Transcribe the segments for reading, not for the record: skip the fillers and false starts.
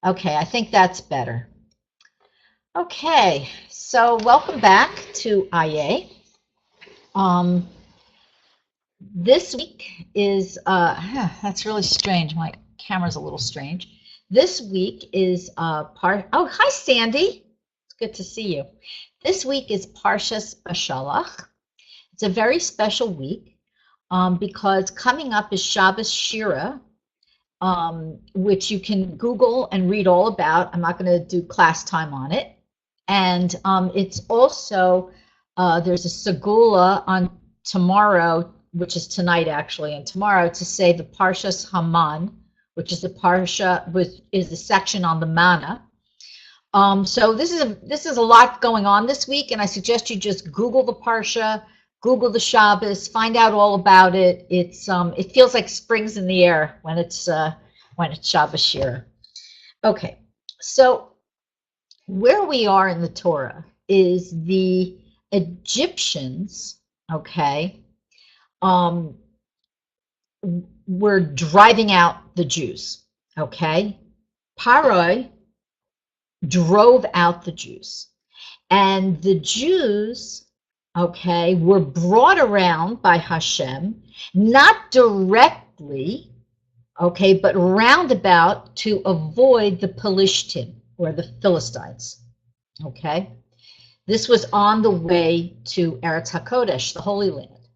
Okay, I think that's better. Okay, so welcome back to AYEH. Um, this week is, that's really strange. My camera's a little strange. This week is oh, hi Sandy. It's good to see you. This week is Parshas Bashalach. It's a very special week because coming up is Shabbos Shira, which you can Google and read all about. I'm not going to do class time on it. And it's also, there's a segula on tomorrow, which is tonight actually, and tomorrow to say the Parshas Haman, which is the Parsha, which is the section on the manna. So this is a lot going on this week, and I suggest you just Google the Parsha, Google the Shabbos, find out all about it. It feels like spring's in the air when it's Shabbos Shira. Okay, so where we are in the Torah is the Egyptians, okay, were driving out the Jews, okay? Paroi drove out the Jews. And the Jews, okay, were brought around by Hashem, not directly, okay, but roundabout to avoid the Pelishtim, or the Philistines, okay? This was on the way to Eretz HaKodesh, the Holy Land.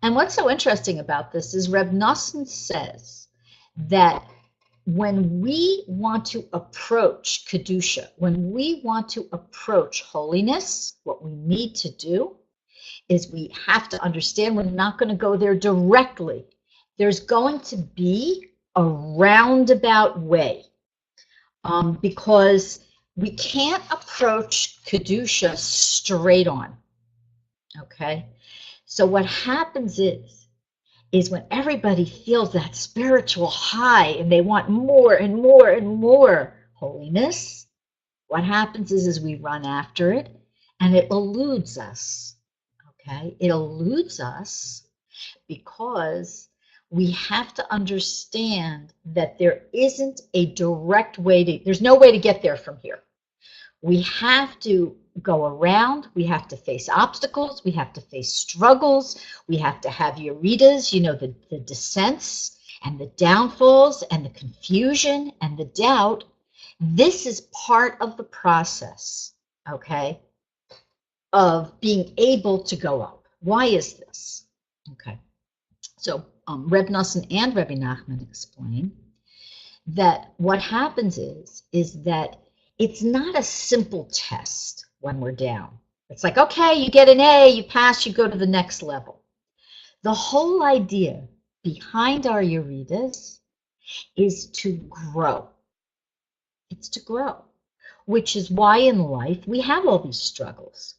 And what's so interesting about this is Rebbe Nachman says that when we want to approach Kedusha, when we want to approach holiness, what we need to do is we have to understand we're not going to go there directly. There's going to be a roundabout way. Because we can't approach Kedusha straight on, okay? So what happens is when everybody feels that spiritual high and they want more and more and more holiness, what happens is we run after it and it eludes us, okay? It eludes us because we have to understand that there isn't a direct way there's no way to get there from here. We have to go around, we have to face obstacles, we have to face struggles, we have to have yeridas, the descents and the downfalls and the confusion and the doubt. This is part of the process, okay, of being able to go up. Why is this? Okay, so Rebbe Nachman and Rebbe Nachman explain that what happens is that it's not a simple test when we're down. It's like, okay, you get an A, you pass, you go to the next level. The whole idea behind our yeridas is to grow. It's to grow, which is why in life we have all these struggles.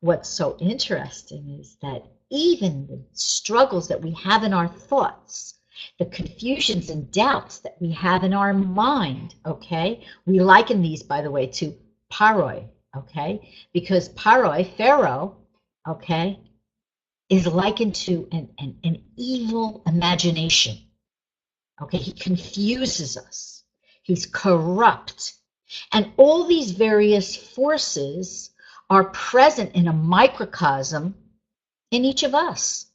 What's so interesting is that even the struggles that we have in our thoughts, the confusions and doubts that we have in our mind, okay? We liken these, by the way, to paroi, okay? Because paroi, Pharaoh, okay, is likened to an evil imagination, okay? He confuses us. He's corrupt. And all these various forces are present in a microcosm in each of us.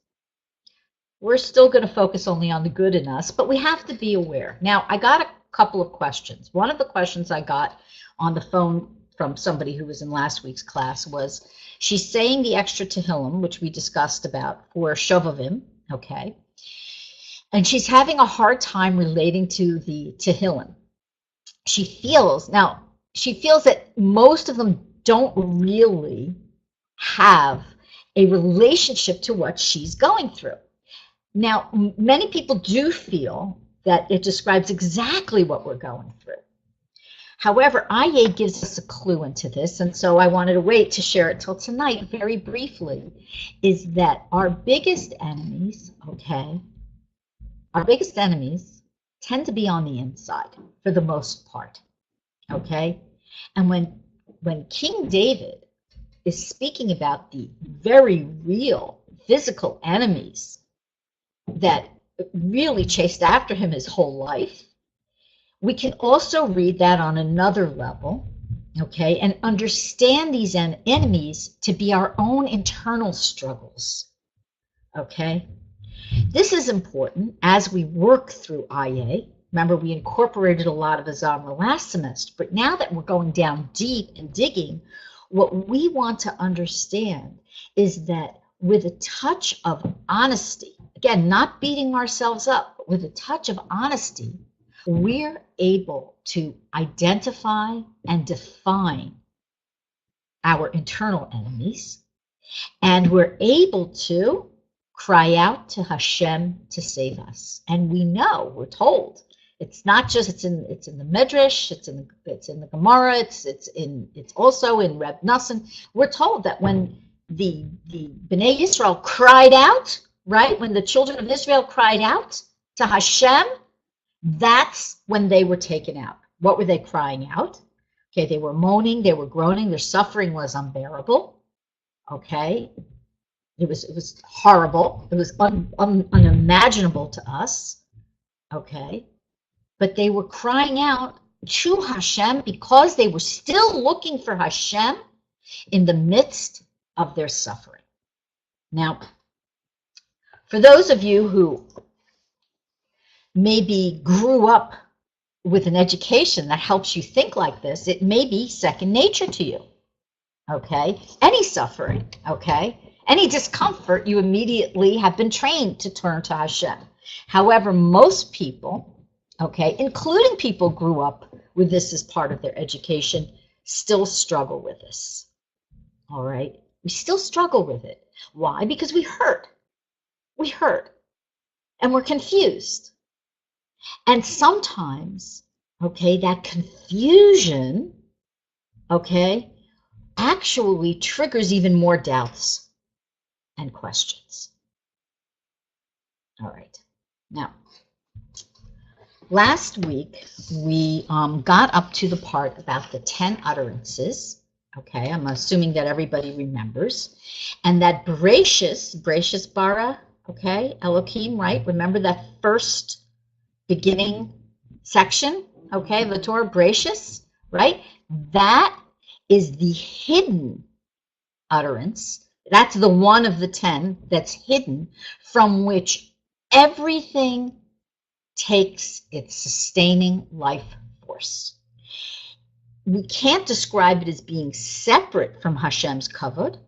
We're still going to focus only on the good in us, but we have to be aware. Now, I got a couple of questions. One of the questions I got on the phone from somebody who was in last week's class was, she's saying the extra Tehillim, which we discussed about for Shovavim, okay? And she's having a hard time relating to the Tehillim. She feels that most of them don't really have a relationship to what she's going through. Now, many people do feel that it describes exactly what we're going through. However, AYEH gives us a clue into this, and so I wanted to wait to share it till tonight very briefly, is that our biggest enemies, okay, our biggest enemies tend to be on the inside for the most part, okay? And when King David is speaking about the very real physical enemies that really chased after him his whole life, We can also read that on another level, okay, and understand these enemies to be our own internal struggles, okay? This is important as we work through AYEH. Remember, we incorporated a lot of Azamra last semester, but now that we're going down deep and digging, what we want to understand is that with a touch of honesty, again, not beating ourselves up, but with a touch of honesty, we're able to identify and define our internal enemies, and we're able to cry out to Hashem to save us. And we know, we're told, it's not just it's in the Midrash, it's in the Gemara, it's also in Rebbe Nachman. We're told that when the Bnei Yisrael cried out, right, when the children of Israel cried out to Hashem, that's when they were taken out. What were they crying out? Okay, they were moaning, they were groaning, their suffering was unbearable. Okay, it was horrible. It was unimaginable to us. Okay, but they were crying out to Hashem because they were still looking for Hashem in the midst of their suffering. Now, for those of you who maybe grew up with an education that helps you think like this, it may be second nature to you, okay? Any suffering, okay? Any discomfort, you immediately have been trained to turn to Hashem. However, most people, okay, including people who grew up with this as part of their education, still struggle with this, all right? We still struggle with it. Why? Because we hurt. We hurt, and we're confused. And sometimes, okay, that confusion, okay, actually triggers even more doubts and questions. All right. Now, last week, we got up to the part about the 10 utterances. Okay, I'm assuming that everybody remembers. And that Bereshis bara, okay, Elohim, right? Remember that first beginning section, okay, the Torah, Bereshis, right? That is the hidden utterance. That's the one of the 10 that's hidden, from which everything takes its sustaining life force. We can't describe it as being separate from Hashem's kavod,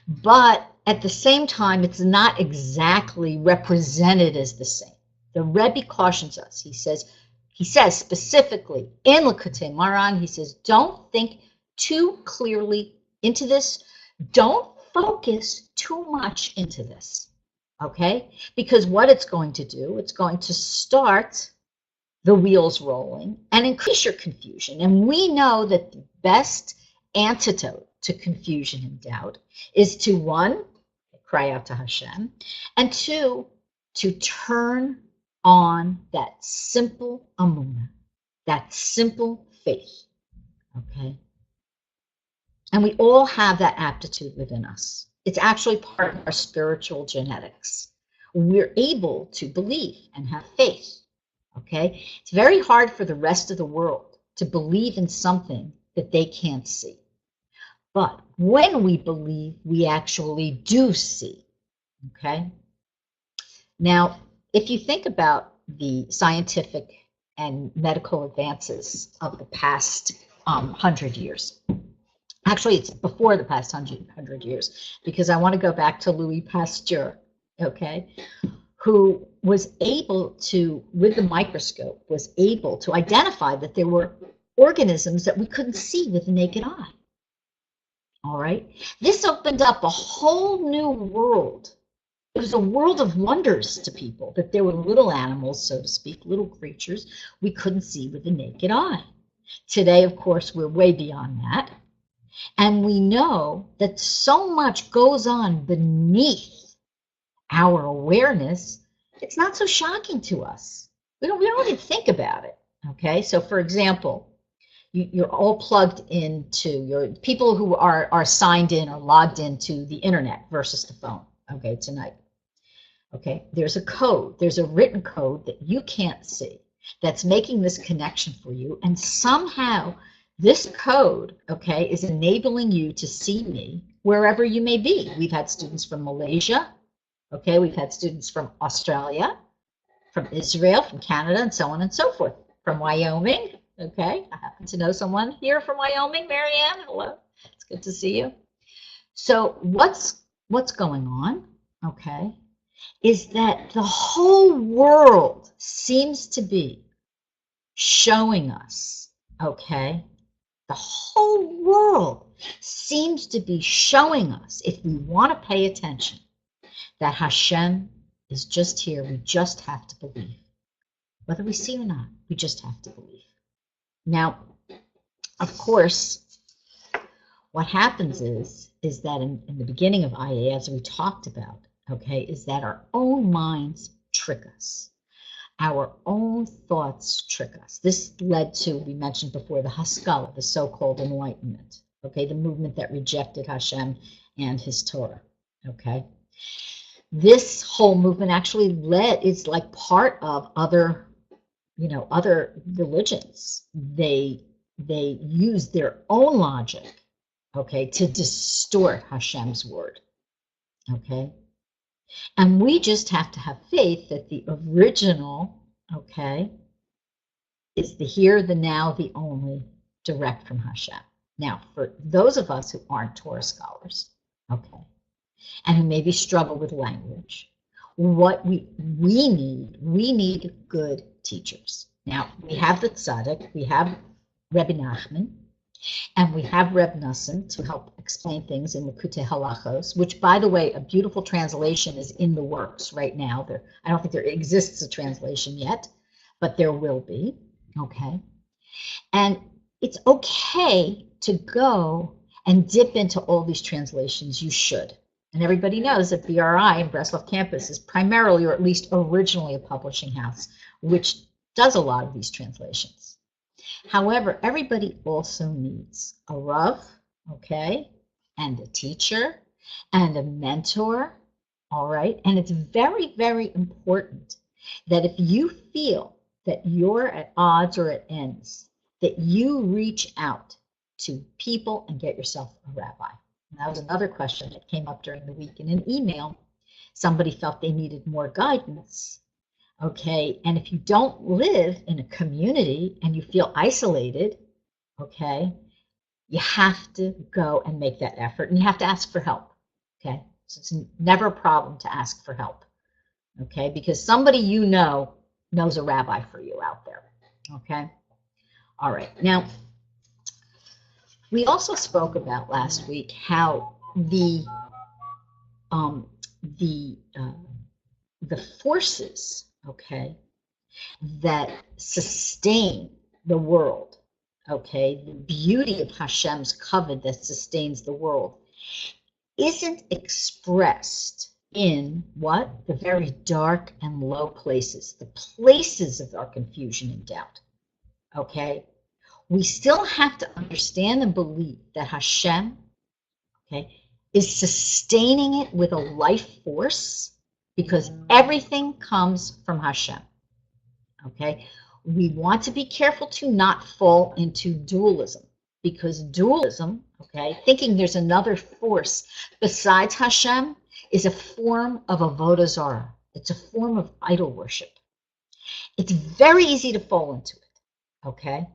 but at the same time, it's not exactly represented as the same. The Rebbe cautions us. He says specifically in Likutei Moharan, he says, don't think too clearly into this. Don't focus too much into this, okay? Because what it's going to do, it's going to start the wheels rolling and increase your confusion. And we know that the best antidote to confusion and doubt is to, one, cry out to Hashem, and two, to turn on that simple amunah, that simple faith, okay? And we all have that aptitude within us. It's actually part of our spiritual genetics. We're able to believe and have faith, okay? It's very hard for the rest of the world to believe in something that they can't see. But when we believe, we actually do see, okay? Now, if you think about the scientific and medical advances of the past 100 years, actually it's before the past 100 years, because I want to go back to Louis Pasteur, okay, who was able to, with the microscope, was able to identify that there were organisms that we couldn't see with the naked eye. All right, this opened up a whole new world. It was a world of wonders to people, that there were little animals, so to speak, little creatures we couldn't see with the naked eye. Today, of course, we're way beyond that. And we know that so much goes on beneath our awareness, it's not so shocking to us. We don't even think about it, okay? So, for example, you're all plugged into, your people who are signed in or logged into the internet versus the phone, okay, tonight. Okay, there's a code, there's a written code that you can't see. that's making this connection for you. And somehow this code, okay, is enabling you to see me wherever you may be. We've had students from Malaysia, okay, we've had students from Australia, from Israel, from Canada, and so on and so forth. From Wyoming, okay, I happen to know someone here from Wyoming, Marianne, hello, it's good to see you. So what's going on, okay, is that the whole world seems to be showing us, okay, the whole world seems to be showing us, if we want to pay attention, that Hashem is just here. We just have to believe. Whether we see or not, we just have to believe. Now, of course, what happens is that in the beginning of AYEH, as we talked about, okay, is that our own minds trick us. Our own thoughts trick us. This led to, we mentioned before, the Haskalah, the so-called enlightenment, okay, the movement that rejected Hashem and his Torah, okay. This whole movement actually is like part of other, other religions. They use their own logic, okay, to distort Hashem's word, okay. And we just have to have faith that the original, okay, is the here, the now, the only, direct from Hashem. Now, for those of us who aren't Torah scholars, okay, and who maybe struggle with language, what we need good teachers. Now, we have the tzaddik, we have Rebbe Nachman, and we have Rebbe Nachman to help explain things in Likutei Halachos, which, by the way, a beautiful translation is in the works right now. I don't think there exists a translation yet, but there will be, okay? And it's okay to go and dip into all these translations. You should. And everybody knows that BRI in Breslov campus is primarily, or at least originally, a publishing house, which does a lot of these translations. However, everybody also needs a Rav, okay, and a teacher, and a mentor, all right? And it's very, very important that if you feel that you're at odds or at ends, that you reach out to people and get yourself a rabbi. And that was another question that came up during the week in an email. Somebody felt they needed more guidance. Okay, and if you don't live in a community and you feel isolated, okay, you have to go and make that effort, and you have to ask for help, okay? So it's never a problem to ask for help, okay, because somebody you know knows a rabbi for you out there, okay? All right, now, we also spoke about last week how the forces, okay, that sustain the world, okay, the beauty of Hashem's covenant that sustains the world, isn't expressed in what? The very dark and low places, the places of our confusion and doubt, okay? We still have to understand and believe that Hashem, okay, is sustaining it with a life force, because everything comes from Hashem, okay? We want to be careful to not fall into dualism, because dualism, okay, thinking there's another force besides Hashem, is a form of avodah zarah. It's a form of idol worship. It's very easy to fall into it, okay?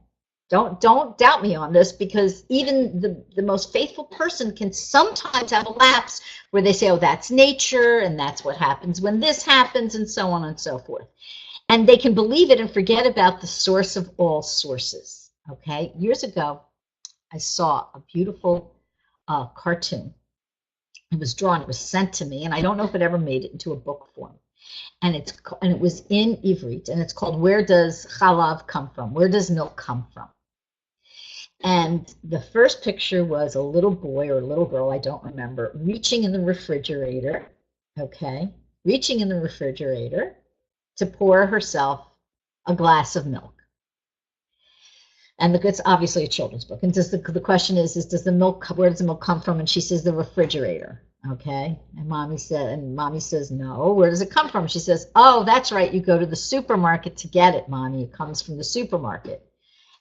Don't doubt me on this, because even the most faithful person can sometimes have a lapse where they say, oh, that's nature, and that's what happens when this happens, and so on and so forth. And they can believe it and forget about the source of all sources, okay? Years ago, I saw a beautiful cartoon. It was drawn, it was sent to me, and I don't know if it ever made it into a book form. And it was in Ivrit, and it's called Where Does Chalav Come From? Where does milk come from? And the first picture was a little boy or a little girl, I don't remember, reaching in the refrigerator, okay, reaching in the refrigerator to pour herself a glass of milk. And it's obviously a children's book. And the question is does the milk, where does the milk come from? And she says the refrigerator. Okay. And mommy says, no, where does it come from? She says, oh, that's right. You go to the supermarket to get it, mommy. It comes from the supermarket.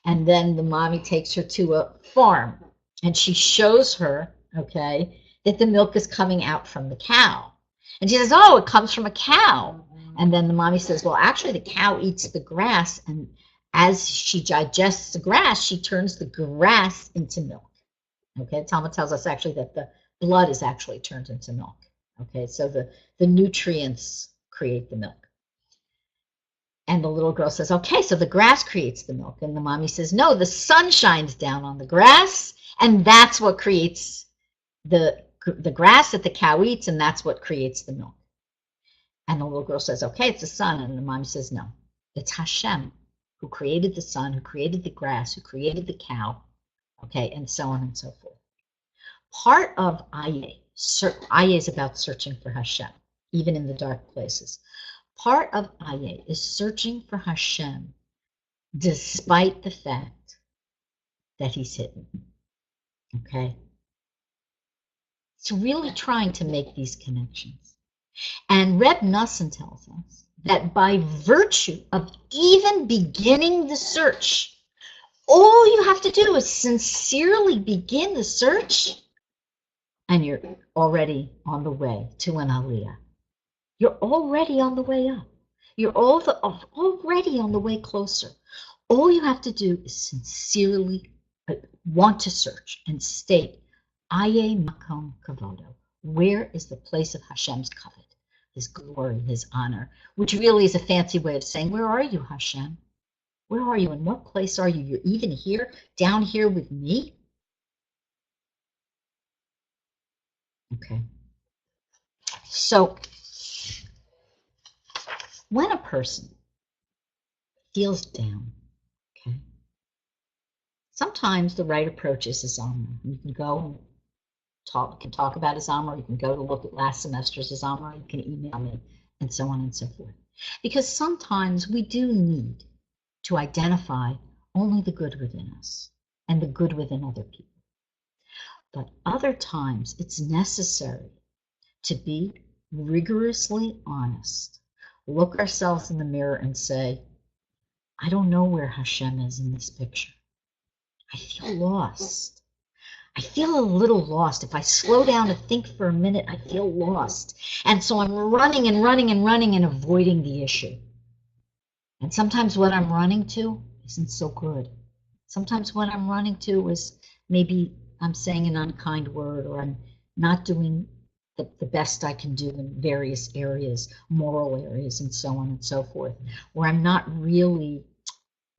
And then the mommy takes her to a farm and she shows her, okay, that the milk is coming out from the cow. And she says, oh, it comes from a cow. And then the mommy says, well, actually, the cow eats the grass. And as she digests the grass, she turns the grass into milk. Okay, Talmud tells us actually that the blood is actually turned into milk. Okay, so the nutrients create the milk. And the little girl says, okay, so the grass creates the milk. And the mommy says, no, the sun shines down on the grass, and that's what creates the grass that the cow eats, and that's what creates the milk. And the little girl says, okay, it's the sun. And the mommy says, no, it's Hashem who created the sun, who created the grass, who created the cow, okay, and so on and so forth. Part of AYEH is about searching for Hashem, even in the dark places. Part of AYEH is searching for Hashem despite the fact that he's hidden. Okay? It's really trying to make these connections. And Rebbe Nachman tells us that by virtue of even beginning the search, all you have to do is sincerely begin the search, and you're already on the way to an aliyah. You're already on the way up. You're already on the way closer. All you have to do is sincerely want to search and state, Aye Makom Kavodo. Where is the place of Hashem's kavod, his glory, his honor, which really is a fancy way of saying, where are you, Hashem? Where are you? In what place are you? You're even here, down here with me? Okay. So, when a person feels down, okay, sometimes the right approach is Azamra. You can go and talk about Azamra, you can go to look at last semester's Azamra, you can email me, and so on and so forth. Because sometimes we do need to identify only the good within us and the good within other people. But other times it's necessary to be rigorously honest, look ourselves in the mirror and say, I don't know where Hashem is in this picture. I feel lost. I feel a little lost. If I slow down to think for a minute, I feel lost. And so I'm running and running and running and avoiding the issue. And sometimes what I'm running to isn't so good. Sometimes what I'm running to is maybe I'm saying an unkind word, or I'm not doing the best I can do in various areas, moral areas, and so on and so forth, where I'm not really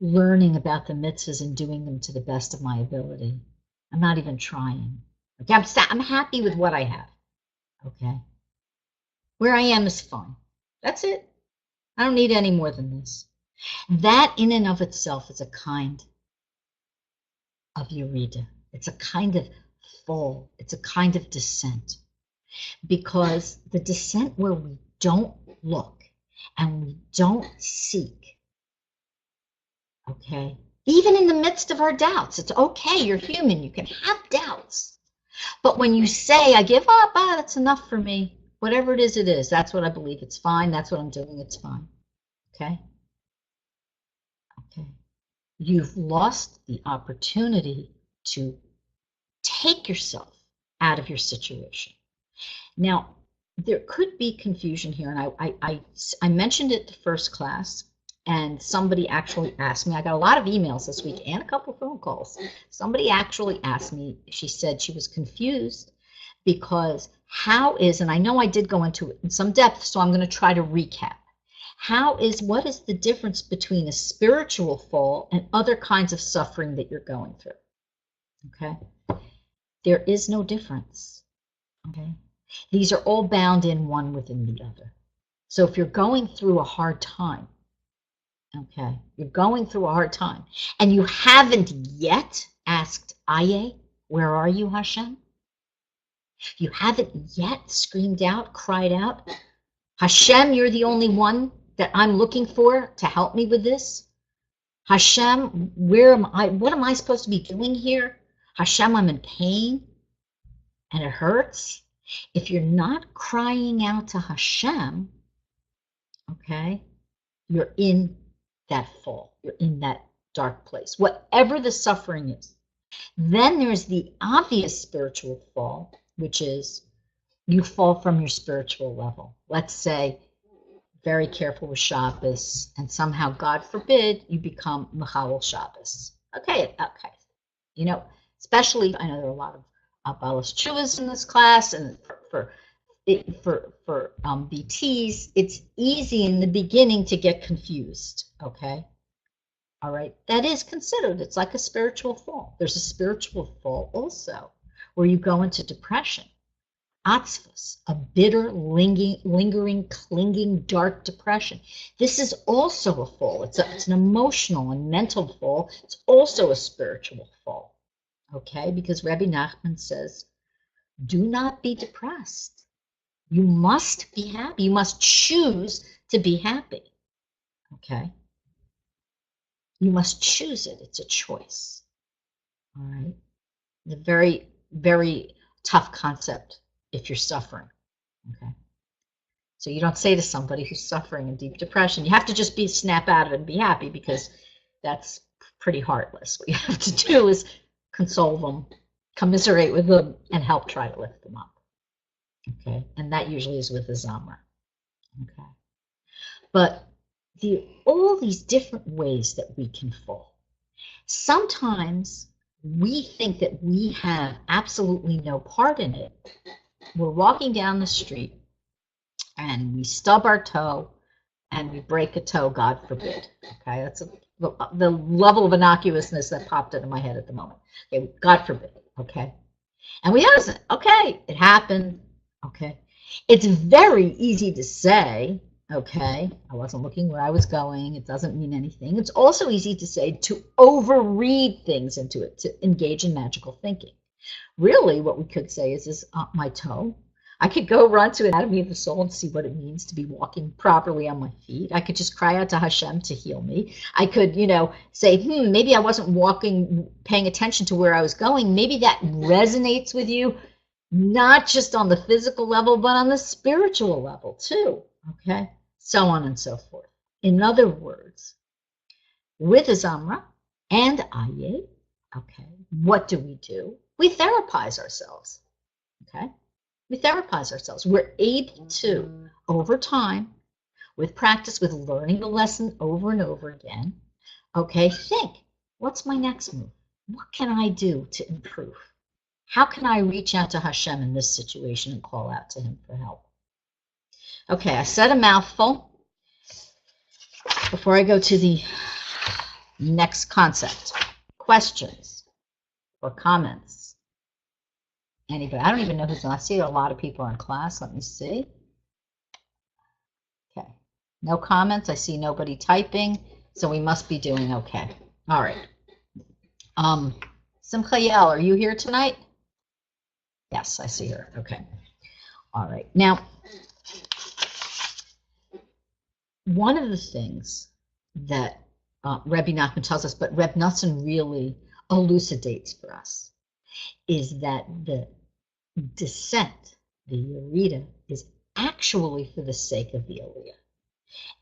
learning about the mitzvahs and doing them to the best of my ability. I'm not even trying. Okay, I'm happy with what I have. Okay, where I am is fine. That's it. I don't need any more than this. That in and of itself is a kind of Yerida. It's a kind of fall. It's a kind of descent. Because the descent where we don't look and we don't seek, okay, even in the midst of our doubts, it's okay, you're human, you can have doubts. But when you say, I give up, that's enough for me, whatever it is, that's what I believe, it's fine, that's what I'm doing, it's fine, okay? Okay. You've lost the opportunity to take yourself out of your situation. Now, there could be confusion here, and I mentioned it the first class, and somebody actually asked me, I got a lot of emails this week and a couple of phone calls. Somebody actually asked me, she said she was confused because and I know I did go into it in some depth, so I'm going to try to recap. What is the difference between a spiritual fall and other kinds of suffering that you're going through? Okay? There is no difference. Okay? These are all bound in one within the other. So if you're going through a hard time, okay, you're going through a hard time, and you haven't yet asked AYEH, where are you, Hashem? You haven't yet screamed out, cried out, Hashem, you're the only one that I'm looking for to help me with this. Hashem, where am I? What am I supposed to be doing here? Hashem, I'm in pain, and it hurts. If you're not crying out to Hashem, okay, you're in that fall. You're in that dark place, whatever the suffering is. Then there's the obvious spiritual fall, which is you fall from your spiritual level. Let's say, very careful with Shabbos, and somehow, God forbid, you become Mechalel Shabbos. Okay. You know, especially, I know there are a lot of Balas Chuvas in this class, and for BTs, it's easy in the beginning to get confused, okay? All right, that is considered, it's like a spiritual fall. There's a spiritual fall also, where you go into depression. Atzvus, a bitter, lingering, clinging, dark depression. This is also a fall. It's an emotional and mental fall. It's also a spiritual fall, okay? Because Rebbe Nachman says, do not be depressed. You must be happy. You must choose to be happy, okay? You must choose it. It's a choice, all right? A very, very tough concept if you're suffering, okay? So you don't say to somebody who's suffering in deep depression, you have to just snap out of it and be happy, because that's pretty heartless. What you have to do is console them, commiserate with them, and help try to lift them up, okay? And that usually is with a Zamra, okay? But all these different ways that we can fall. Sometimes we think that we have absolutely no part in it. We're walking down the street and we stub our toe and we break a toe, God forbid. Okay, that's the level of innocuousness that popped into my head at the moment. Okay, God forbid. Okay, and we understand. Okay, it happened. Okay, it's very easy to say, okay, I wasn't looking where I was going. It doesn't mean anything. It's also easy to say, to overread things into it, to engage in magical thinking. Really, what we could say is my toe. I could go run to Anatomy of the Soul and see what it means to be walking properly on my feet. I could just cry out to Hashem to heal me. I could, say, maybe I wasn't paying attention to where I was going. Maybe that resonates with you, not just on the physical level, but on the spiritual level too, okay? So on and so forth. In other words, with a Zamra and AYEH, okay, what do? We therapize ourselves, okay? We therapize ourselves. We're able to, over time, with practice, with learning the lesson over and over again, okay, think, what's my next move? What can I do to improve? How can I reach out to Hashem in this situation and call out to him for help? Okay, I said a mouthful. Before I go to the next concept, questions or comments? Anybody? I don't even know who's on. I see a lot of people in class. Let me see. Okay, no comments. I see nobody typing, so we must be doing okay. All right. Simcha Yael, are you here tonight? Yes, I see her. Okay. All right. Now, one of the things that Rebbe Nachman tells us, but Rebbe Nachman really elucidates for us, is that the descent, the Yerida, is actually for the sake of the Aliyah.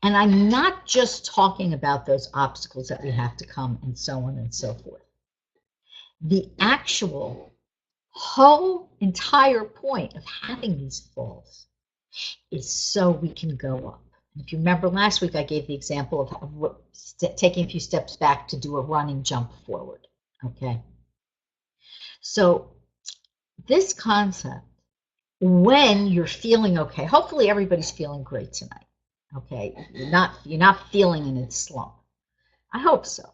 And I'm not just talking about those obstacles that we have to come and so on and so forth. The actual whole entire point of having these falls is so we can go up. And if you remember last week, I gave the example of taking a few steps back to do a running jump forward. Okay. So this concept, when you're feeling okay, hopefully everybody's feeling great tonight. Okay, you're not feeling in a slump. I hope so.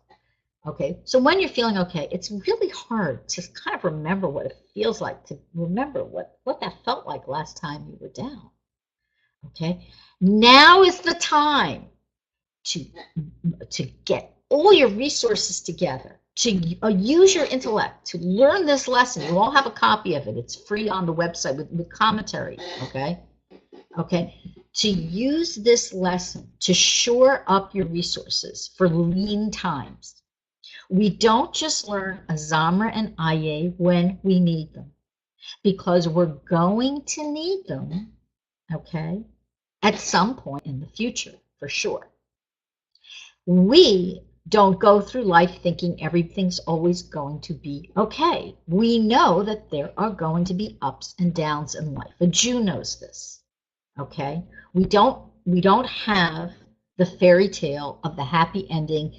Okay, so when you're feeling okay, it's really hard to kind of remember what it feels like, to remember what that felt like last time you were down. Okay, now is the time to get all your resources together, to use your intellect, to learn this lesson. You all have a copy of it. It's free on the website with commentary, okay? Okay, to use this lesson to shore up your resources for lean times. We don't just learn a Zamra and AYEH when we need them. because we're going to need them, okay, at some point in the future, for sure. We don't go through life thinking everything's always going to be okay. We know that there are going to be ups and downs in life. A Jew knows this, okay? We don't have the fairy tale of the happy ending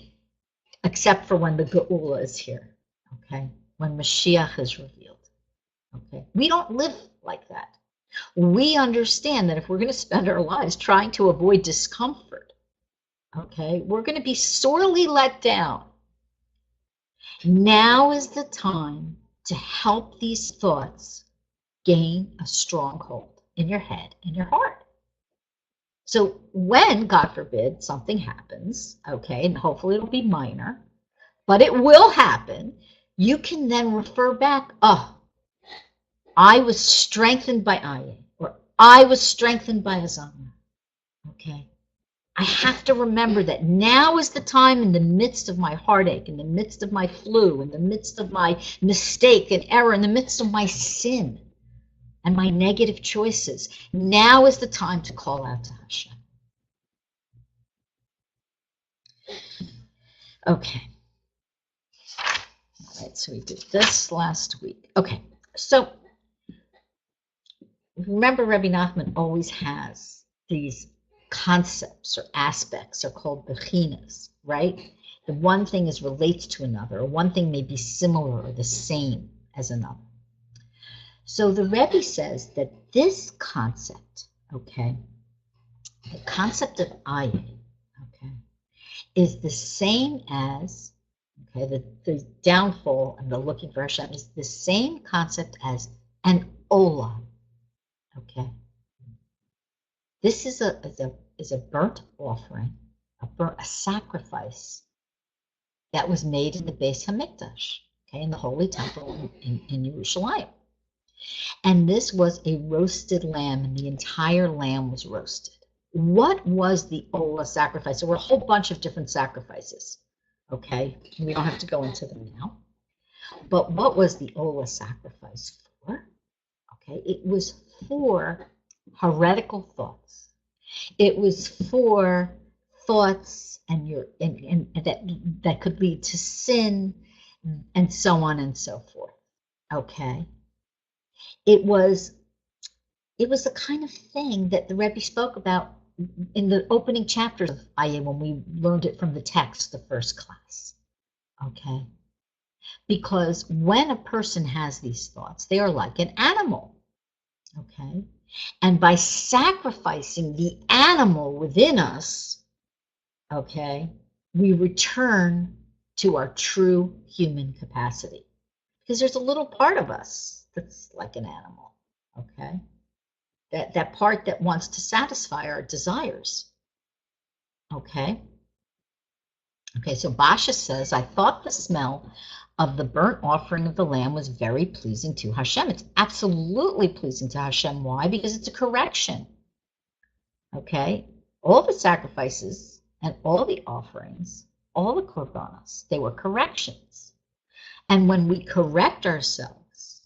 except for when the Geula is here, okay? When Mashiach is revealed, okay? We don't live like that. We understand that if we're going to spend our lives trying to avoid discomfort, okay, we're going to be sorely let down. Now is the time to help these thoughts gain a stronghold in your head and your heart. So when, God forbid, something happens, okay, and hopefully it'll be minor, but it will happen, you can then refer back, oh, I was strengthened by AYEH, or I was strengthened by Azana, okay? I have to remember that now is the time, in the midst of my heartache, in the midst of my flu, in the midst of my mistake and error, in the midst of my sin and my negative choices. Now is the time to call out to Hashem. Okay. All right, so we did this last week. Okay, so remember, Rebbe Nachman always has these concepts or aspects are called bechinas, right? The one thing is relates to another, or one thing may be similar or the same as another. So the Rebbe says that this concept, okay, the concept of AYEH, okay, is the same as, okay, the downfall and the looking for Hashem is the same concept as an olah, okay. This is a burnt offering, a sacrifice that was made in the Beis Hamikdash, okay, in the Holy Temple in Yerushalayim. And this was a roasted lamb, and the entire lamb was roasted. What was the Olah sacrifice? There were a whole bunch of different sacrifices, okay? We don't have to go into them now. But what was the Olah sacrifice for? Okay, it was for heretical thoughts. It was for thoughts and that could lead to sin and so on and so forth. Okay. It was the kind of thing that the Rebbe spoke about in the opening chapters of AYEH when we learned it from the text, the first class. Okay. Because when a person has these thoughts, they are like an animal. Okay. And by sacrificing the animal within us, okay, we return to our true human capacity. Because there's a little part of us that's like an animal, okay? That part that wants to satisfy our desires, okay? Okay, so Basha says, I thought the smell of the burnt offering of the lamb was very pleasing to Hashem. It's absolutely pleasing to Hashem. Why? Because it's a correction. Okay? All the sacrifices and all the offerings, all the korbanos, they were corrections. And when we correct ourselves,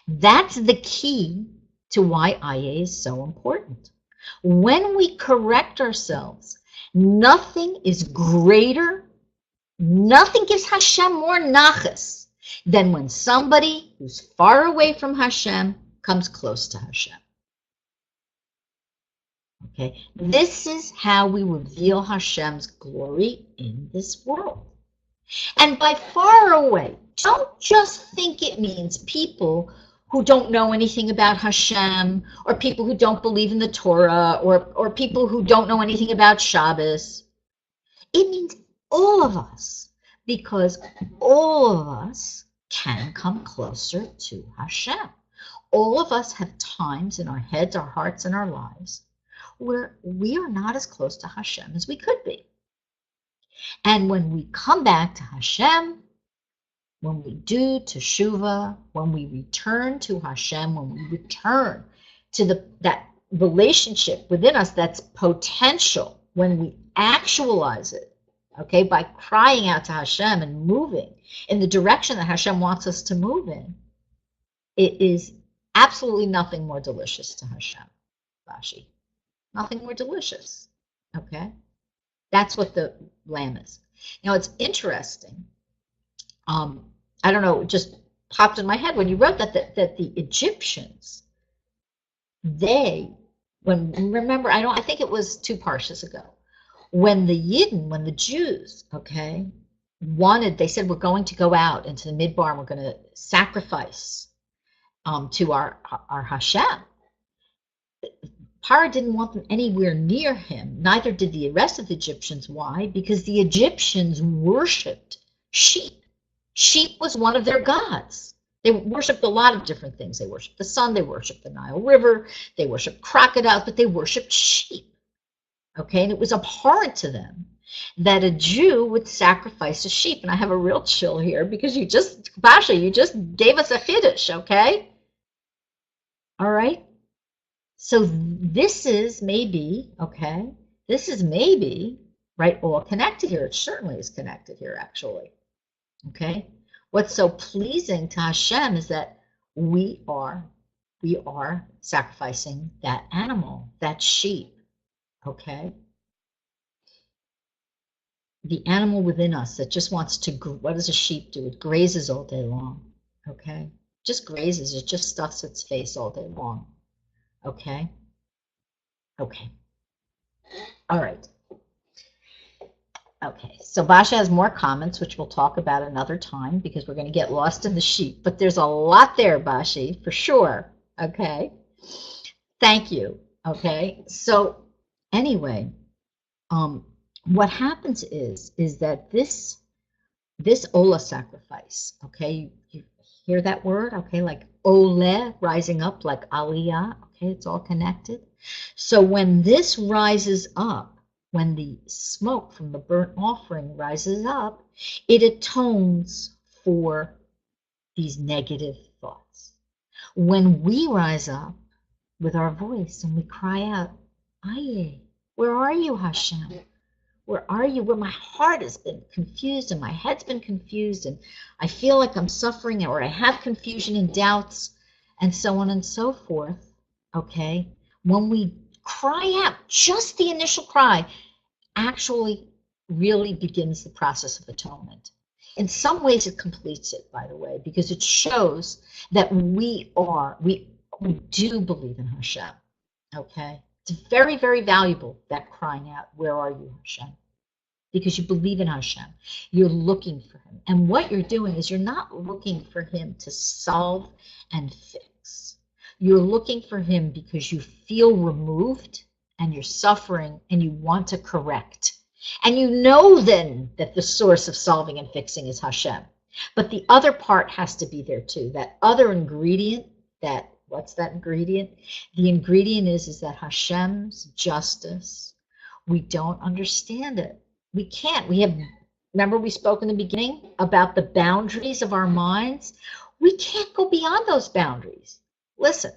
that's the key to why AYEH is so important. When we correct ourselves, nothing is greater, nothing gives Hashem more nachas than when somebody who's far away from Hashem comes close to Hashem. Okay, this is how we reveal Hashem's glory in this world. And by far away, don't just think it means people who don't know anything about Hashem, or people who don't believe in the Torah, or people who don't know anything about Shabbos. It means all of us, because all of us can come closer to Hashem. All of us have times in our heads, our hearts, and our lives where we are not as close to Hashem as we could be. And when we come back to Hashem, when we do teshuvah, when we return to Hashem, when we return to that relationship within us that's potential, when we actualize it, okay, by crying out to Hashem and moving in the direction that Hashem wants us to move in, it is Absolutely nothing more delicious to Hashem, Bashi. Nothing more delicious. Okay? That's what the lamb is. Now, it's interesting. I don't know, it just popped in my head when you wrote that the Egyptians, remember, I think it was 2 parshas ago, when the Jews, okay, they said, we're going to go out into the midbar and we're going to sacrifice to our Hashem. Paro didn't want them anywhere near him. Neither did the rest of the Egyptians. Why? Because the Egyptians worshipped sheep. Sheep was one of their gods. They worshipped a lot of different things. They worshipped the sun. They worshipped the Nile River. They worshipped crocodiles, but they worshipped sheep. Okay, and it was abhorrent to them that a Jew would sacrifice a sheep. And I have a real chill here because Basha, you just gave us a chiddush, okay? All right? So this is maybe, okay, right, all connected here. It certainly is connected here, actually. Okay? What's so pleasing to Hashem is that we are sacrificing that animal, that sheep. Okay? The animal within us that just wants to, what does a sheep do? It grazes all day long. Okay? Just grazes, it just stuffs its face all day long. Okay? Okay. All right. Okay, so Basha has more comments, which we'll talk about another time because we're going to get lost in the sheep. But there's a lot there, Bashi, for sure. Okay? Thank you. Okay? So anyway, what happens is that this Ola sacrifice, okay, you hear that word? Okay, like Ole, rising up, like Aliyah. Okay, it's all connected. So when this rises up, when the smoke from the burnt offering rises up, it atones for these negative thoughts. When we rise up with our voice and we cry out, AYEH, where are you, Hashem? Where are you? Where my heart has been confused and my head's been confused and I feel like I'm suffering or I have confusion and doubts and so on and so forth, okay? When we cry out, just the initial cry actually really begins the process of atonement. In some ways it completes it, by the way, because it shows that we do believe in Hashem, okay? It's very, very valuable, that crying out, where are you, Hashem? Because you believe in Hashem. You're looking for him. And what you're doing is you're not looking for him to solve and fix. You're looking for him because you feel removed and you're suffering and you want to correct. And you know then that the source of solving and fixing is Hashem. But the other part has to be there too. That other ingredient, what's that ingredient? The ingredient is that Hashem's justice, we don't understand it. We can't. Remember we spoke in the beginning about the boundaries of our minds? We can't go beyond those boundaries. Listen,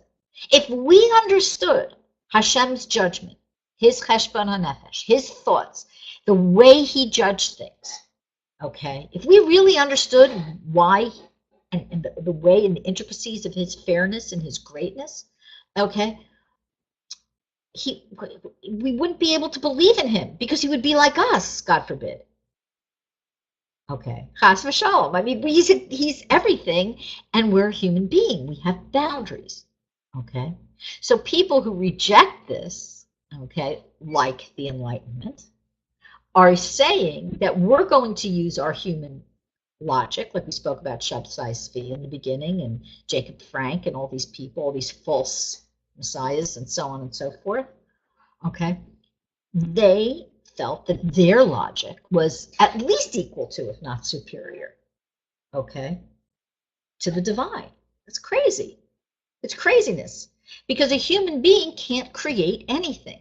if we understood Hashem's judgment, his cheshbon hanefesh, his thoughts, the way he judged things, okay? If we really understood why and the way and the intricacies of his fairness and his greatness, okay, we wouldn't be able to believe in him because he would be like us, God forbid. Okay, chas v'shalom. I mean, he's everything, and we're a human being. We have boundaries. Okay, so people who reject this, okay, like the Enlightenment, are saying that we're going to use our human logic, like we spoke about Shabtai Tzvi in the beginning, and Jacob Frank, and all these people, all these false messiahs, and so on and so forth. Okay, they felt that their logic was at least equal to, if not superior, okay, to the divine. It's crazy. It's craziness. Because a human being can't create anything.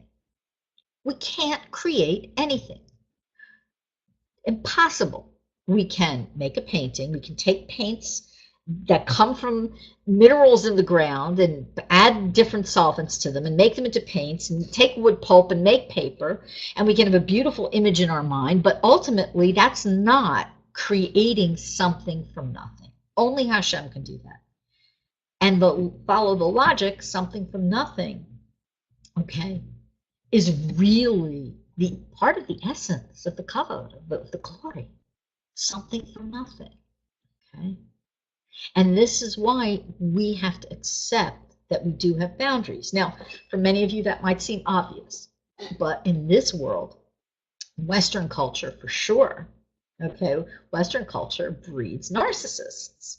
We can't create anything. Impossible. We can make a painting. We can take paints that come from minerals in the ground and add different solvents to them and make them into paints and take wood pulp and make paper, and we can have a beautiful image in our mind, but ultimately that's not creating something from nothing. Only Hashem can do that. And follow the logic, something from nothing, okay, is really the part of the essence of the kavod, of the glory. Something from nothing, okay? And this is why we have to accept that we do have boundaries. Now, for many of you, that might seem obvious, but in this world, Western culture for sure, okay, Western culture breeds narcissists,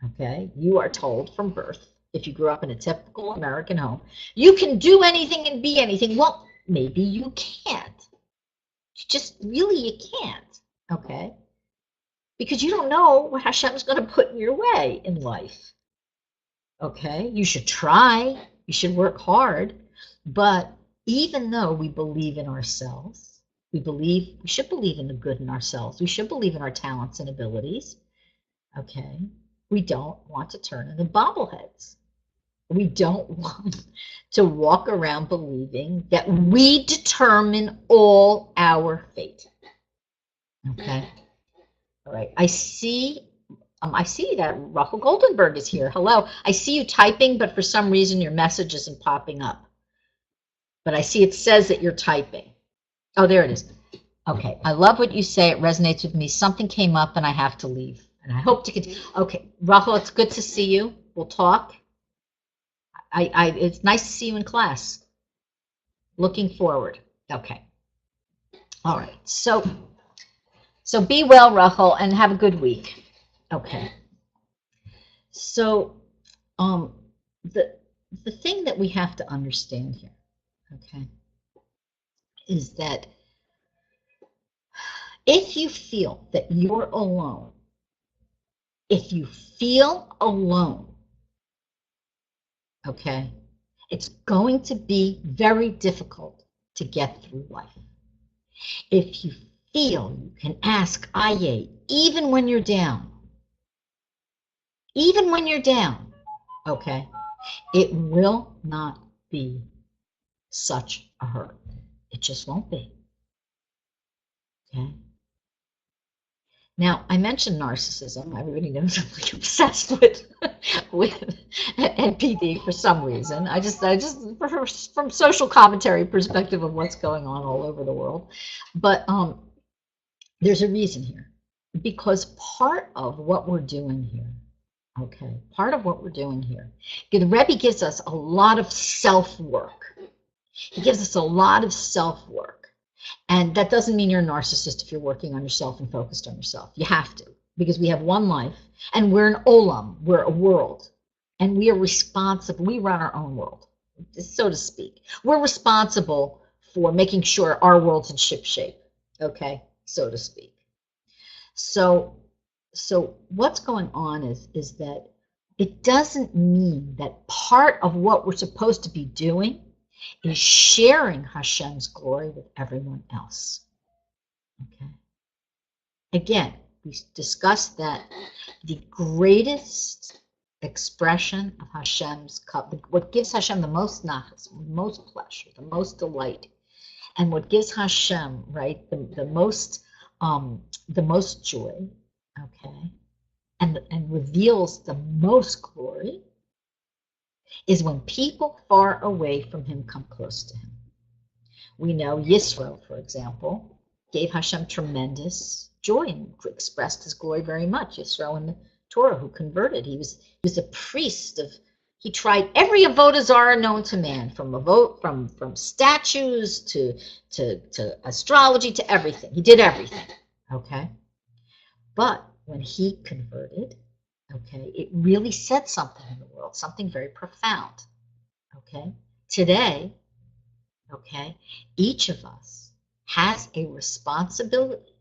okay? You are told from birth, if you grew up in a typical American home, you can do anything and be anything. Well, maybe you can't. You can't, okay? Because you don't know what Hashem's going to put in your way in life. Okay? You should try. You should work hard. But even though we believe in ourselves, we should believe in the good in ourselves. We should believe in our talents and abilities. Okay? We don't want to turn into bobbleheads. We don't want to walk around believing that we determine all our fate. Okay? All right, I see that Rachel Goldenberg is here. Hello. I see you typing, but for some reason your message isn't popping up. But I see it says that you're typing. Oh, there it is. Okay, I love what you say. It resonates with me. Something came up and I have to leave. And I hope to continue. Okay, Rachel, it's good to see you. We'll talk. It's nice to see you in class. Looking forward. Okay. All right, so be well, Rachel, and have a good week. Okay. So, the thing that we have to understand here, okay, is that if you feel that you're alone, if you feel alone, okay, it's going to be very difficult to get through life. If you feel you can ask AYEH even when you're down, okay, it will not be such a hurt. It just won't be. Okay. Now, I mentioned narcissism. Everybody knows I'm like obsessed with NPD for some reason. I just from social commentary perspective of what's going on all over the world. But there's a reason here, because part of what we're doing here, okay, the Rebbe gives us a lot of self-work. He gives us a lot of self-work. And that doesn't mean you're a narcissist if you're working on yourself and focused on yourself. You have to, because we have one life, and we're an olam, we're a world, and we are responsible. We run our own world, so to speak. We're responsible for making sure our world's in shipshape, okay, so to speak. So what's going on is that it doesn't mean that part of what we're supposed to be doing is sharing Hashem's glory with everyone else. Okay. Again, we discussed that the greatest expression of Hashem's cup, what gives Hashem the most nachas, most pleasure, the most delight, and what gives Hashem, right, the most joy, okay, and reveals the most glory, is when people far away from him come close to him. We know Yisro, for example, gave Hashem tremendous joy and expressed his glory very much. Yisro in the Torah, who converted, he was a priest he tried every avodah zarah known to man, from statues to astrology to everything. He did everything, okay? But when he converted, okay, it really said something in the world, something very profound, okay? Today, okay, each of us has a responsibility,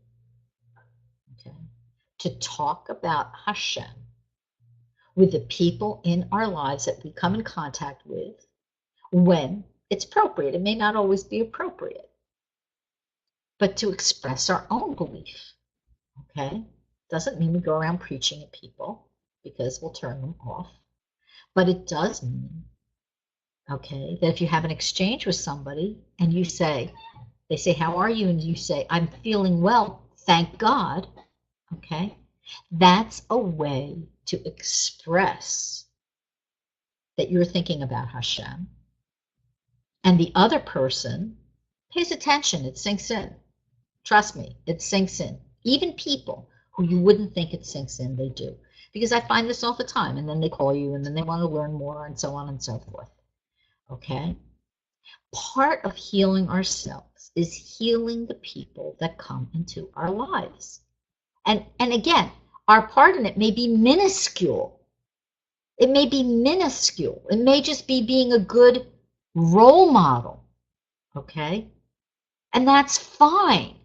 okay, to talk about Hashem with the people in our lives that we come in contact with when it's appropriate. It may not always be appropriate, but to express our own belief, okay? Doesn't mean we go around preaching at people, because we'll turn them off. But it does mean, okay, that if you have an exchange with somebody and they say, how are you? And you say, I'm feeling well, thank God, okay, that's a way to express that you're thinking about Hashem, and the other person pays attention, it sinks in. Trust me, it sinks in. Even people who you wouldn't think it sinks in, they do. Because I find this all the time, and then they call you, and then they want to learn more, and so on and so forth. Okay? Part of healing ourselves is healing the people that come into our lives. And again, our part in it may be minuscule. It may be minuscule. It may just be being a good role model. Okay? And that's fine.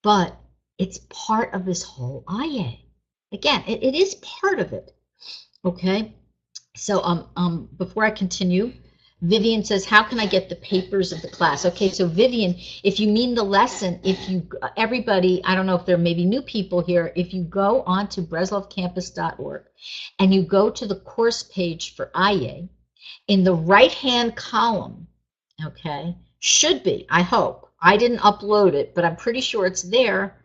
But it's part of this whole AYEH. Again, it is part of it. Okay? So before I continue, Vivian says, how can I get the papers of the class? Okay, so Vivian, if you mean the lesson, everybody, I don't know if there may be new people here, if you go on to breslovcampus.org and you go to the course page for AYEH, in the right-hand column, okay, should be, I hope, I didn't upload it, but I'm pretty sure it's there,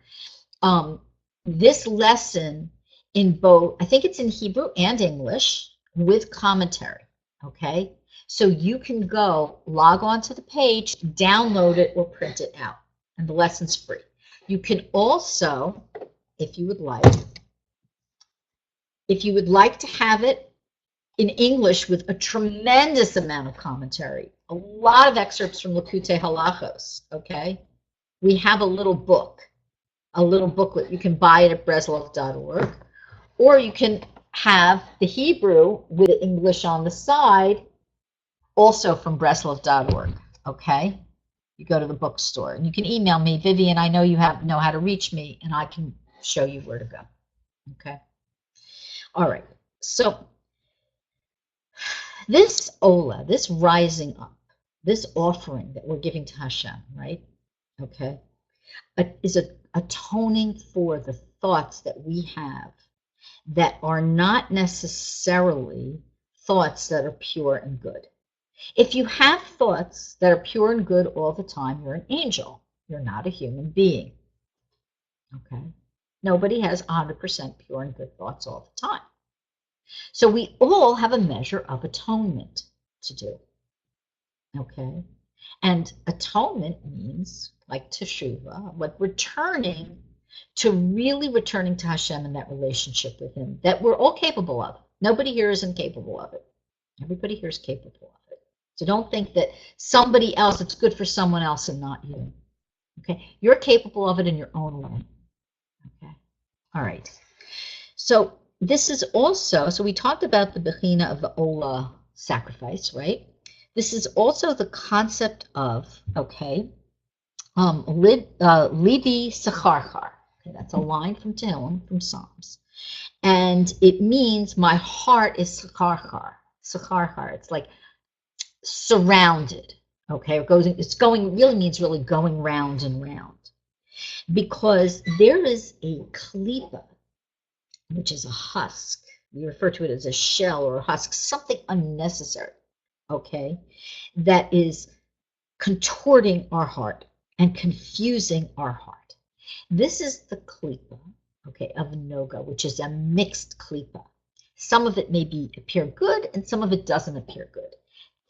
this lesson in both, I think it's in Hebrew and English, with commentary, okay? So you can go log on to the page, download it, or print it out, and the lesson's free. You can also, if you would like to have it in English with a tremendous amount of commentary, a lot of excerpts from Likutei Halachos, okay? We have a little book, a little booklet. You can buy it at breslov.org, or you can have the Hebrew with the English on the side, also from breslov.org, okay? You go to the bookstore, and you can email me, Vivian, I know you know how to reach me, and I can show you where to go, okay? All right, so this Ola, this rising up, this offering that we're giving to Hashem, right, okay, is atoning for the thoughts that we have that are not necessarily thoughts that are pure and good. If you have thoughts that are pure and good all the time, you're an angel. You're not a human being. Okay? Nobody has 100% pure and good thoughts all the time. So we all have a measure of atonement to do. Okay? And atonement means, like teshuvah, like returning to Hashem in that relationship with Him that we're all capable of. Nobody here isn't capable of it. Everybody here is capable of it. So don't think that somebody else, it's good for someone else and not you. Okay? You're capable of it in your own way. Okay? All right. So this is also, so we talked about the Bechina of the Ola sacrifice, right? This is also the concept of, okay, Libi Sacharchar. Okay, that's a line from Tehillim, from Psalms. And it means my heart is Sacharchar. Sacharchar, it's like surrounded. Okay, really means going round and round. Because there is a klipa, which is a husk. We refer to it as a shell or a husk, something unnecessary, okay, that is contorting our heart and confusing our heart. This is the klipa, okay, of noga, which is a mixed klipa. Some of it may appear good and some of it doesn't appear good.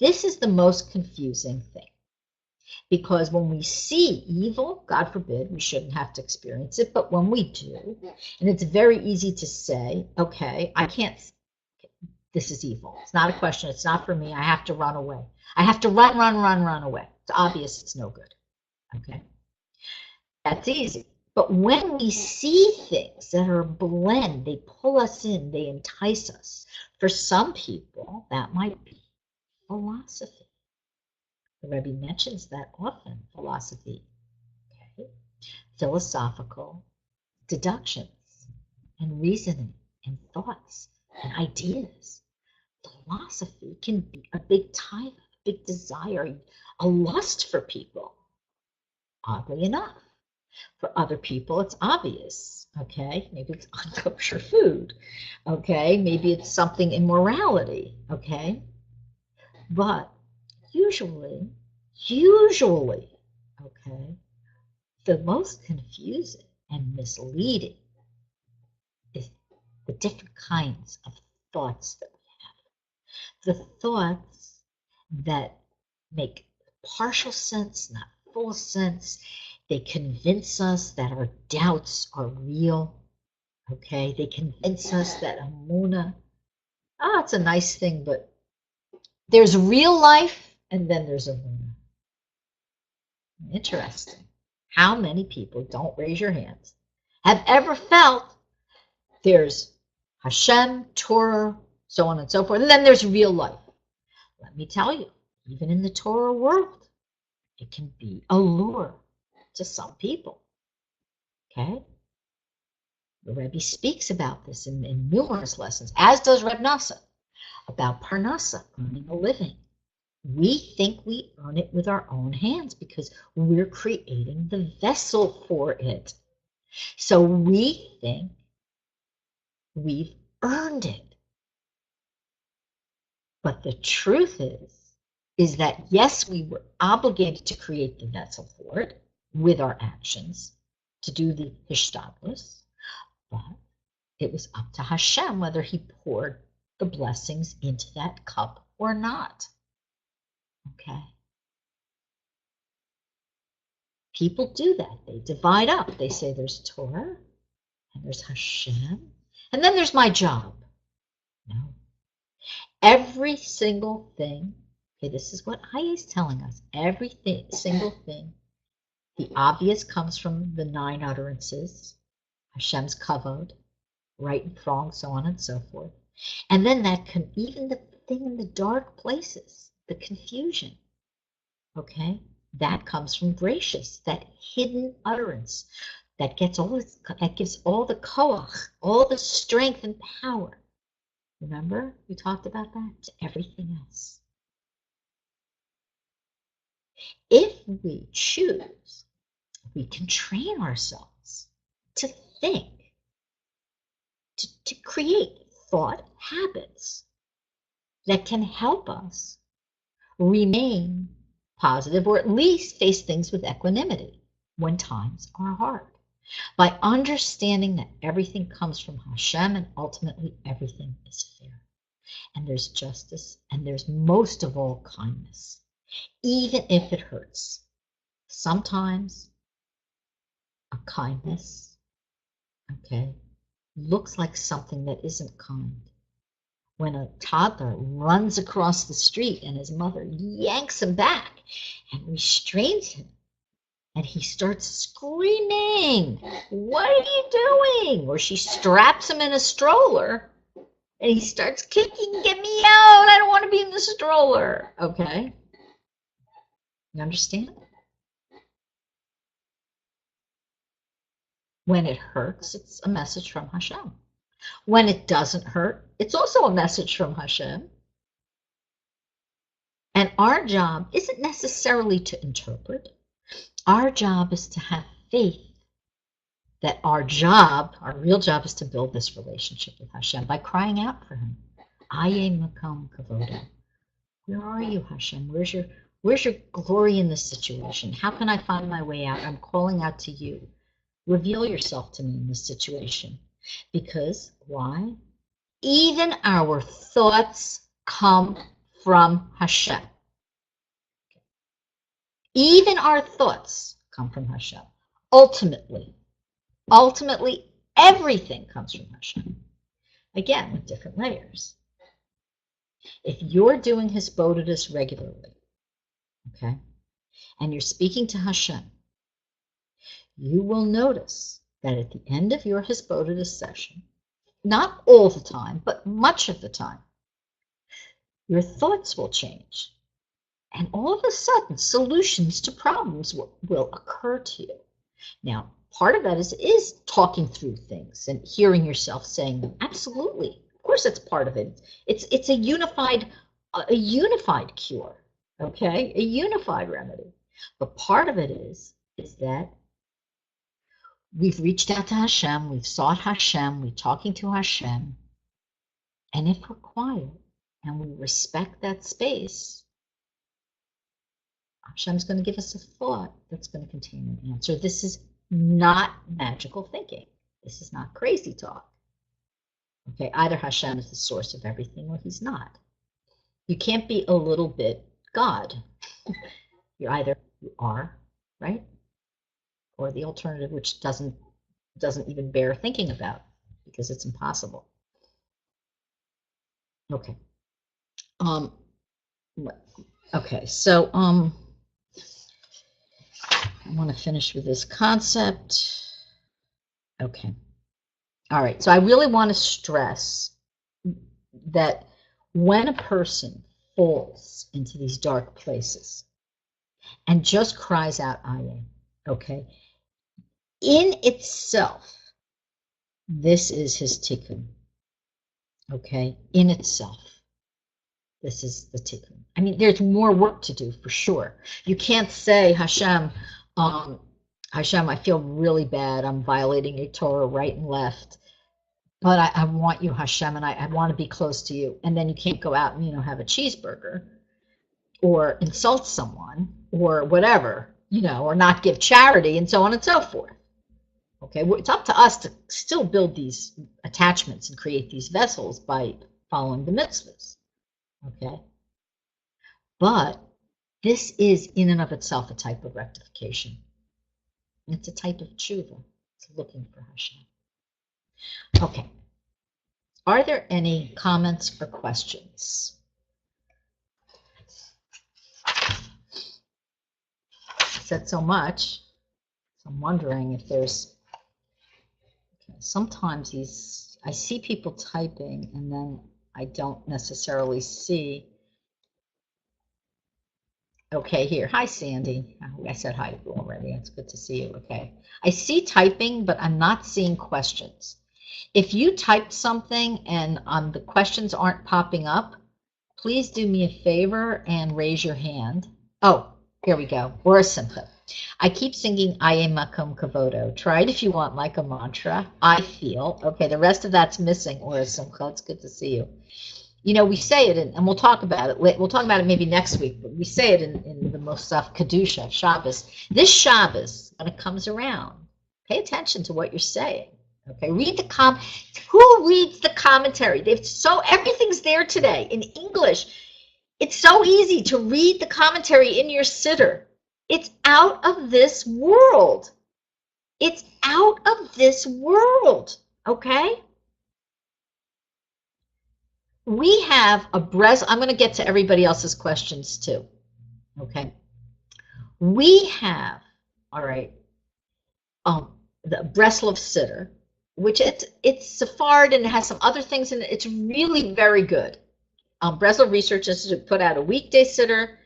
This is the most confusing thing. Because when we see evil, God forbid, we shouldn't have to experience it, but when we do, and it's very easy to say, okay, I can't, this is evil. It's not a question. It's not for me. I have to run away. I have to run away. It's obvious it's no good. Okay? That's easy. But when we see things that are a blend, they pull us in, they entice us. For some people, that might be philosophy. The Rebbe mentions that often, philosophy, okay? Philosophical deductions and reasoning and thoughts and ideas. Philosophy can be a big taiva, a big desire, a lust for people, oddly enough. For other people, it's obvious, okay? Maybe it's unkosher food, okay? Maybe it's something immorality, okay? But usually, okay, the most confusing and misleading is the different kinds of thoughts that we have. The thoughts that make partial sense, not full sense, they convince us that our doubts are real. Okay, they convince us that Amuna, it's a nice thing, but there's real life and then there's Amuna. Interesting. How many people, don't raise your hands, have ever felt there's Hashem, Torah, so on and so forth, and then there's real life? Let me tell you, even in the Torah world, it can be a lure to some people. Okay? The Rebbe speaks about this in numerous lessons, as does Rebbe Nachman, about Parnasa, earning a living. We think we earn it with our own hands because we're creating the vessel for it. So we think we've earned it. But the truth is that yes, we were obligated to create the vessel for it with our actions, to do the hishtadlus, but it was up to Hashem whether he poured the blessings into that cup or not. Okay. People do that. They divide up. They say there's Torah, and there's Hashem, and then there's my job. No. Every single thing, okay, this is what AYEH is telling us. Everything, single thing, the obvious comes from the 9 utterances, Hashem's kavod, right and wrong, so on and so forth. And then that can, even the thing in the dark places, the confusion, okay, that comes from gracious, that hidden utterance that gets all this, that gives all the koach, all the strength and power. Remember, we talked about that, to everything else. If we choose, we can train ourselves to think, to create thought habits that can help us remain positive, or at least face things with equanimity when times are hard. By understanding that everything comes from Hashem and ultimately everything is fair. And there's justice, and there's most of all kindness, even if it hurts. Sometimes a kindness, okay, looks like something that isn't kind. When a toddler runs across the street and his mother yanks him back and restrains him, and he starts screaming, "What are you doing?" Or she straps him in a stroller and he starts kicking, "Get me out, I don't want to be in the stroller." Okay? You understand? When it hurts, it's a message from Hashem. When it doesn't hurt, it's also a message from Hashem. And our job isn't necessarily to interpret. Our job is to have faith that our real job, is to build this relationship with Hashem by crying out for him. AYEH Makam Kavoda. Where are you, Hashem? Where's your glory in this situation? How can I find my way out? I'm calling out to you. Reveal yourself to me in this situation. Because, why? Even our thoughts come from Hashem. Even our thoughts come from Hashem. Ultimately, everything comes from Hashem. Again, with different layers. If you're doing Hisbodedus regularly, okay, and you're speaking to Hashem, you will notice that at the end of your Hisbodedus session, not all the time, but much of the time, your thoughts will change. And all of a sudden, solutions to problems will occur to you. Now, part of that is talking through things and hearing yourself saying them. Absolutely. Of course, that's part of it. It's a unified cure, okay? A unified remedy. But part of it is that we've reached out to Hashem, we've sought Hashem, we're talking to Hashem. And if we're quiet and we respect that space, Hashem's going to give us a thought that's going to contain an answer. This is not magical thinking. This is not crazy talk. Okay, either Hashem is the source of everything or he's not. You can't be a little bit God. You're either you are, right? Or the alternative, which doesn't even bear thinking about because it's impossible. Okay. Okay, so I want to finish with this concept. Okay. All right. So I really want to stress that when a person falls into these dark places and just cries out, Aye, okay, in itself, this is his tikkun. Okay, in itself, this is the tikkun. I mean, there's more work to do for sure. You can't say, Hashem, Hashem, I feel really bad. I'm violating your Torah right and left. But I want you, Hashem, and I want to be close to you. And then you can't go out and, have a cheeseburger or insult someone or whatever, or not give charity and so on and so forth. Okay, it's up to us to still build these attachments and create these vessels by following the mitzvahs. Okay, but this is in and of itself a type of rectification. It's a type of tshuva. It's looking for Hashem. Okay. Are there any comments or questions? I said so much, so I'm wondering if there's, sometimes I see people typing and then I don't necessarily see. Okay, here. Hi, Sandy. I said hi to you already. It's good to see you. Okay. I see typing, but I'm not seeing questions. If you typed something and the questions aren't popping up, please do me a favor and raise your hand. Oh, here we go. Or a simcha. I keep singing Aye Makom Kavodo. Try it if you want, like a mantra. I feel. Okay, the rest of that's missing. Or a simcha. It's good to see you. We say it, and we'll talk about it. We'll talk about it maybe next week, but we say it in the Mosaf Kedusha, Shabbos. This Shabbos, when it comes around, pay attention to what you're saying. Okay, read the who reads the commentary? Everything's there today in English. It's so easy to read the commentary in your siddur. It's out of this world. It's out of this world. Okay? We have a I'm going to get to everybody else's questions too. Okay? We have, all right, the Breslov siddur, which it's Sephardi and it has some other things in it. It's really very good. Breslov Research Institute put out a weekday siddur,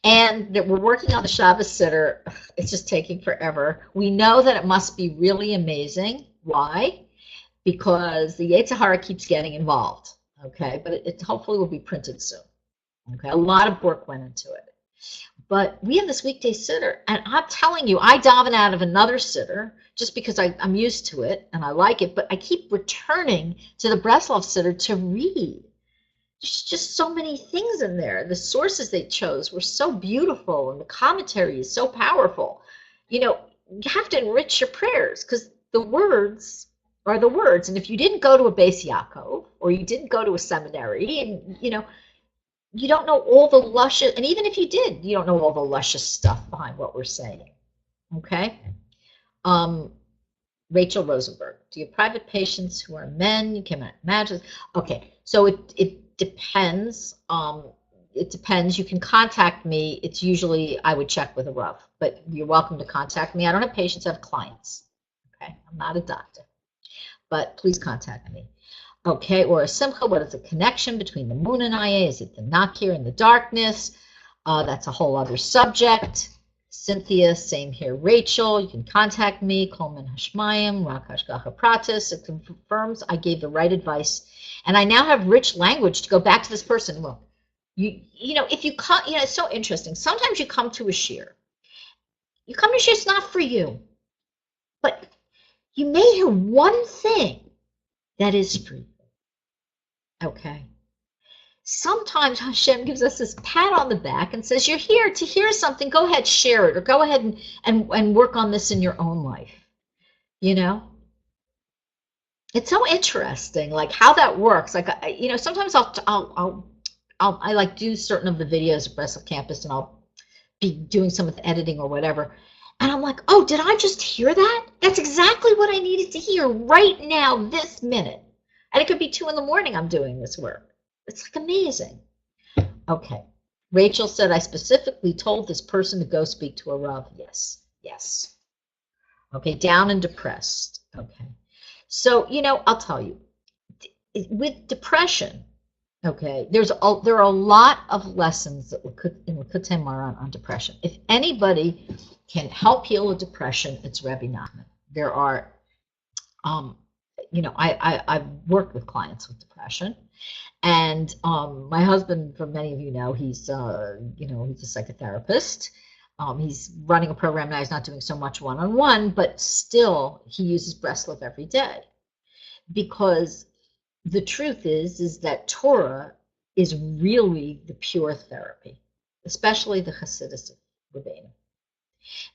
and that we're working on the Shabbos siddur. It's just taking forever. We know that it must be really amazing. Why? Because the Yetzer Hara keeps getting involved. Okay, but it hopefully will be printed soon. Okay, a lot of work went into it. But we have this weekday siddur, and I'm telling you, I daven out of another siddur just because I'm used to it and I like it, but I keep returning to the Breslov siddur to read. There's just so many things in there. The sources they chose were so beautiful, and the commentary is so powerful. You have to enrich your prayers because the words are the words. And if you didn't go to a Beis Yaakov or you didn't go to a seminary, and you don't know all the luscious, and even if you did, you don't know all the luscious stuff behind what we're saying. Okay? Rachel Rosenberg, do you have private patients who are men? You can imagine. Okay, so it depends. It depends. You can contact me. It's usually I would check with a Rav, but you're welcome to contact me. I don't have patients, I have clients. Okay, I'm not a doctor, but please contact me. Okay, or a simcha, what is the connection between the moon and Aye? Is it the nakir and the darkness? That's a whole other subject. Cynthia, same here. Rachel, you can contact me. Coleman Hashmayim, Rak Hashgacha Pratis. It confirms I gave the right advice, and I now have rich language to go back to this person. Look, if you come, it's so interesting. Sometimes you come to a shir. You come to a shir, it's not for you, but you may hear one thing that is for you. Okay. Sometimes Hashem gives us this pat on the back and says, you're here to hear something, go ahead, share it, or go ahead and work on this in your own life. It's so interesting, like how that works. Like, sometimes I'll I like do certain of the videos at Breslov campus, and I'll be doing some of the editing or whatever. And I'm like, oh, did I just hear that? That's exactly what I needed to hear right now, this minute. And it could be 2 in the morning I'm doing this work. It's like amazing. Okay. Rachel said, I specifically told this person to go speak to a Rav. Yes. Yes. Okay. Down and depressed. Okay. So, I'll tell you, with depression, okay, there are a lot of lessons that in Likutei Moharan on depression. If anybody can help heal a depression, it's Rebbe Nachman. There are, I've worked with clients with depression, and my husband, for many of you know, he's he's a psychotherapist. He's running a program now. He's not doing so much one-on-one, but still he uses Breslov every day, because the truth is that Torah is really the pure therapy, especially the Hasidus Rebbeinu.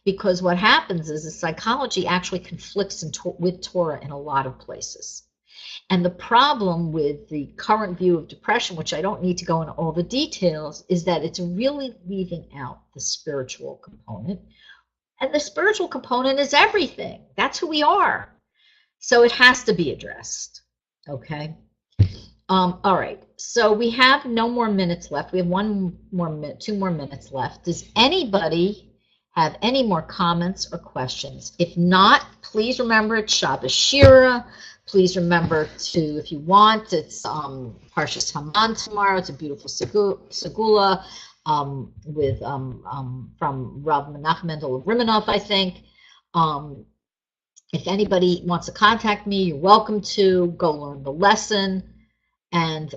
Because what happens is the psychology actually conflicts with Torah in a lot of places. And the problem with the current view of depression, which I don't need to go into all the details, is that it's really leaving out the spiritual component. And the spiritual component is everything. That's who we are. So it has to be addressed. Okay. All right. So we have no more minutes left. We have 2 more minutes left. Does anybody have any more comments or questions? If not, please remember it's Shabbos Shira. Please remember to, if you want, it's Parshas Haman tomorrow. It's a beautiful segula from Rebbe Nachman of Breslov, I think. If anybody wants to contact me, you're welcome to. Go learn the lesson. And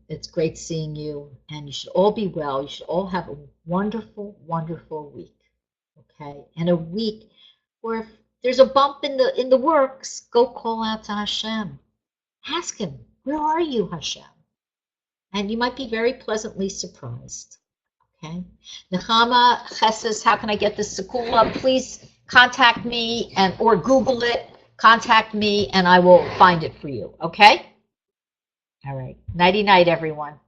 it's great seeing you. And you should all be well. You should all have a wonderful, wonderful week. Okay? And a week where if there's a bump in the works, go call out to Hashem. Ask him, where are you, Hashem? And you might be very pleasantly surprised. Okay? Nechama Chesed, how can I get this segula? Please contact me or Google it. Contact me and I will find it for you. Okay? All right. Nighty night, everyone.